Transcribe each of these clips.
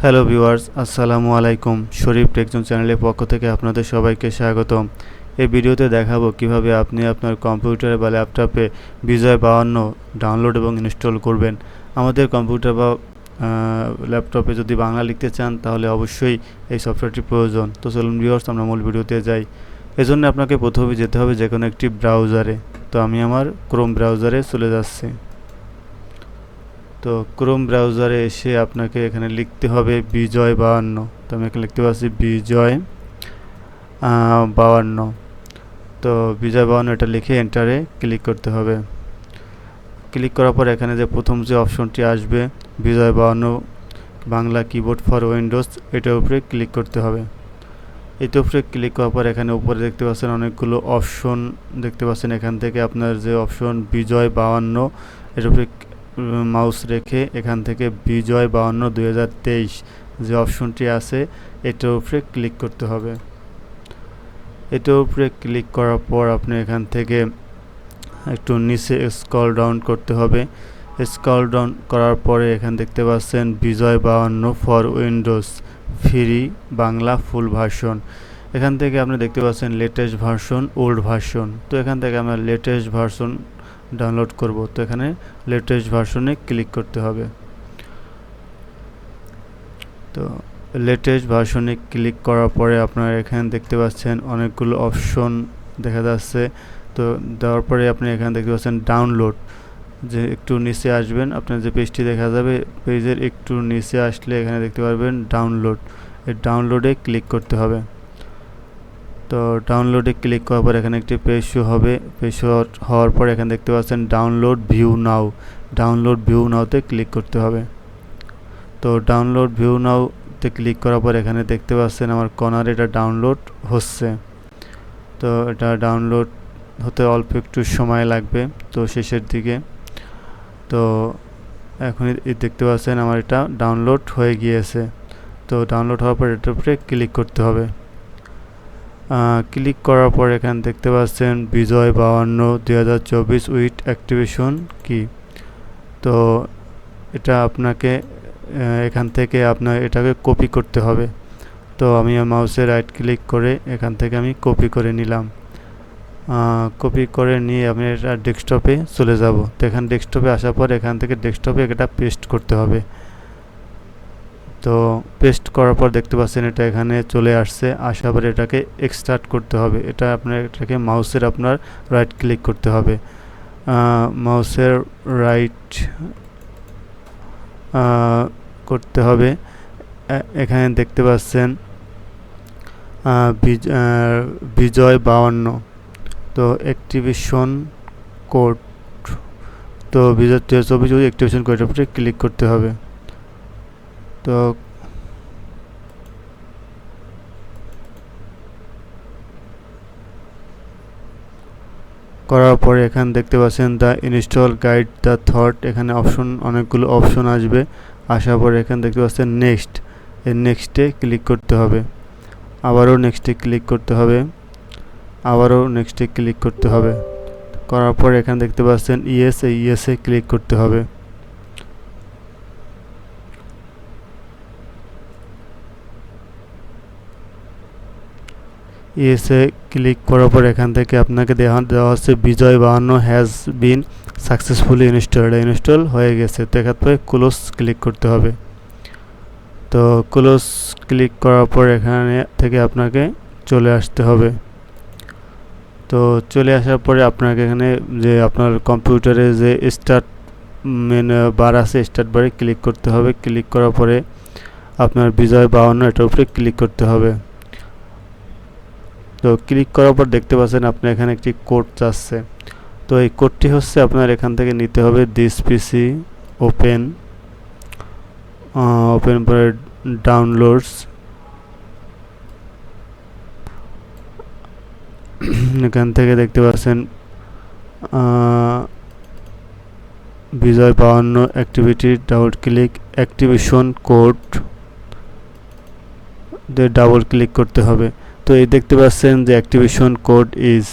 Hello viewers, আসসালামু আলাইকুম। শরীফ টেকজোন চ্যানেলের পক্ষ থেকে আপনাদের সবাইকে স্বাগতম। এই ভিডিওতে দেখাবো কিভাবে আপনি আপনার কম্পিউটারে বা ল্যাপটপে বিজয় 52 ডাউনলোড এবং ইনস্টল করবেন। আমাদের কম্পিউটার বা ল্যাপটপে যদি বাংলা লিখতে চান তাহলে অবশ্যই এই সফটওয়্যারটি প্রয়োজন। তো চলুন ভিউয়ার্স, আমরা মূল ভিডিওতে যাই। এজন্য আপনাকে প্রথমে যেতে হবে যে কোনো একটি ব্রাউজারে। তো আমি আমার ক্রোম ব্রাউজারে চলে যাচ্ছি। তো ক্রোম ব্রাউজারে এসে আপনাকে এখানে লিখতে হবে বিজয় 52। তো আমি এখানে লিখতে পারছি বিজয় 52। তো বিজয় 52 এটা লিখে এন্টারে ক্লিক করতে হবে। ক্লিক করার পর এখানে যে প্রথম যে অপশনটি আসবে বিজয় 52 বাংলা কিবোর্ড ফর উইন্ডোজ, এটার উপরে ক্লিক করতে হবে। এটার উপরে ক্লিক করার পর এখানে উপরে দেখতে পাচ্ছেন অনেকগুলো অপশন দেখতে পাচ্ছেন। এখান থেকে আপনার যে অপশন বিজয় 52 এর উপরে মাউস রেখে এখান থেকে বিজয় 52 2023 যে অপশনটি আছে এটার উপরে ক্লিক করতে হবে। এটার উপরে ক্লিক করার পর আপনি এখান থেকে একটু নিচে স্ক্রল ডাউন করতে হবে। স্ক্রল ডাউন করার পরে এখানে দেখতে পাচ্ছেন বিজয় 52 for Windows free Bangla full version. এখান থেকে আপনি দেখতে পাচ্ছেন লেটেস্ট ভার্সন, ওল্ড ভার্সন। তো এখান থেকে আমরা লেটেস্ট ভার্সন ডাউনলোড করব। তো এখানে লেটেস্ট ভার্সনে ক্লিক করতে হবে। তো লেটেস্ট ভার্সনে ক্লিক করার পরে আপনারা এখানে দেখতে পাচ্ছেন অনেকগুলো অপশন দেখা যাচ্ছে। তো দেওয়ার পরে আপনি এখানে দেখতে পাচ্ছেন ডাউনলোড, যে একটু নিচে আসবেন আপনার যে পেজটি দেখা যাবে, পেজের একটু নিচে আসলে এখানে দেখতে পারবেন ডাউনলোড। এই ডাউনলোডে ক্লিক করতে হবে। তো ডাউনলোডে ক্লিক করার পর এখানে একটি পেজ শো হবে। পেজ শো হওয়ার পর এখানে দেখতে পাচ্ছেন ডাউনলোড ভিউ নাও। ডাউনলোড ভিউ নাওতে ক্লিক করতে হবে। তো ডাউনলোড ভিউ নাওতে ক্লিক করার পর এখানে দেখতে পাচ্ছেন আমার কর্নারে এটা ডাউনলোড হচ্ছে। তো এটা ডাউনলোড হতে অল্প একটু সময় লাগবে, তো শেষের দিকে। তো এখন দেখতে পাচ্ছেন আমার এটা ডাউনলোড হয়ে গিয়েছে। তো ডাউনলোড হওয়ার পর এটার উপরে ক্লিক করতে হবে। ক্লিক করার পর এখানে দেখতে পাচ্ছেন বিজয় 52 2024 উইথ অ্যাক্টিভেশন কি। তো এটা আপনাকে এখান থেকে আপনার এটাকে কপি করতে হবে। তো আমি মাউসে রাইট ক্লিক করে এখান থেকে আমি কপি করে নিলাম। কপি করে নিয়ে আমি এটা ডেস্কটপে চলে যাব। তো এখানে ডেস্কটপে আসার পর এখান থেকে ডেস্কটপে এটা পেস্ট করতে হবে। তো পেস্ট করার পর দেখতে পাচ্ছেন এটা এখানে চলে আসছে। আসার পরে এটাকে এক্সট্রাক্ট করতে হবে। এটা আপনার এটাকে মাউসের আপনার রাইট ক্লিক করতে হবে। মাউসের রাইট করতে হবে। এখানে দেখতে পাচ্ছেন বিজয় 52। তো অ্যাক্টিভেশন কোড, তো বিজয় 2024 অ্যাক্টিভেশন কোডের উপরে ক্লিক করতে হবে। তো করার পরে এখানে দেখতে পাচ্ছেন the install guide the thought. এখানে অনেকগুলো অপশন আসবে। আসার পরে এখানে দেখতে পাচ্ছেন নেক্সট, এই নেক্সটে ক্লিক করতে হবে। আবারও নেক্সটে ক্লিক করতে হবে। আবারও নেক্সটে ক্লিক করতে হবে। করার পর এখানে দেখতে পাচ্ছেন ইয়েস, এই ইয়েসে ক্লিক করতে হবে। ইয়েসে ক্লিক করার পর এখান থেকে আপনাকে দেওয়া হচ্ছে বিজয় 52 হ্যাজ বিন সাকসেসফুলি ইনস্টল হয়ে গেছে। তো এখান থেকে ক্লোজ ক্লিক করতে হবে। তো ক্লোজ ক্লিক করার পর এখানে থেকে আপনাকে চলে আসতে হবে। তো চলে আসার পরে আপনাকে এখানে যে আপনার কম্পিউটারে যে স্টার্ট মেনু বার আছে, স্টার্ট বারে ক্লিক করতে হবে। ক্লিক করার পরে আপনার বিজয় 52 এটার উপরে ক্লিক করতে হবে। তো ক্লিক করার পর দেখতে পাচ্ছেন আপনার এখানে একটি কোড চাচ্ছে। তো এই কোডটি হচ্ছে আপনার এখান থেকে নিতে হবে দিস পিসি ওপেন পরে ডাউনলোডস। এখান থেকে দেখতে পাচ্ছেন বিজয় 52 activity double click activation code দিয়ে ডাবল ক্লিক করতে হবে। তো এই দেখতে পাচ্ছেন যে অ্যাক্টিভেশন কোড ইজ,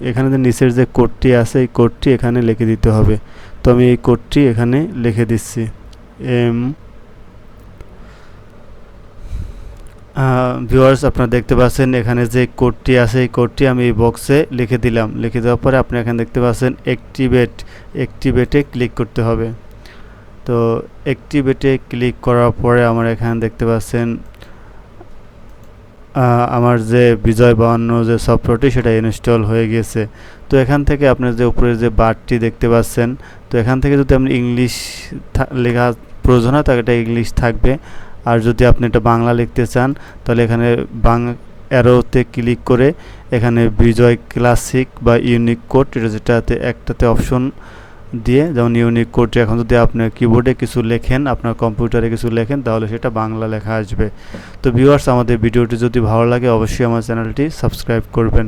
এখানে যে নিচের যে কোডটি আছে এই কোডটি এখানে লিখে দিতে হবে। তো আমি এই কোডটি এখানে লিখে দিচ্ছি ভিউয়ার্স, আপনারা দেখতে পাচ্ছেন এখানে যে কোডটি আছে এই কোডটি আমি এই বক্সে লিখে দিলাম। লিখে দেওয়ার পরে আপনি এখানে দেখতে পাচ্ছেন অ্যাক্টিভেটে ক্লিক করতে হবে। তো অ্যাক্টিভেটে ক্লিক করার পরে আমার এখানে দেখতে পাচ্ছেন আমার যে বিজয় 52 যে সফটওয়্যারটি সেটা ইনস্টল হয়ে গেছে। তো এখান থেকে আপনার যে উপরে যে বারটি দেখতে পাচ্ছেন, তো এখান থেকে যদি আপনি ইংলিশ লেখা প্রয়োজন হয় তাহলে এটা ইংলিশ থাকবে, আর যদি আপনি এটা বাংলা লিখতে চান তাহলে এখানে অ্যারোতে ক্লিক করে এখানে বিজয় ক্লাসিক বা ইউনিক কোড এটা যেটাতে একটাতে অপশন দিয়ে, যেমন ইউনিক কোডটি এখন যদি আপনার কিবোর্ডে কিছু লেখেন, আপনার কম্পিউটারে কিছু লেখেন, তাহলে সেটা বাংলা লেখা আসবে। তো ভিউয়ার্স, আমাদের ভিডিওটি যদি ভালো লাগে অবশ্যই আমার চ্যানেলটি সাবস্ক্রাইব করবেন।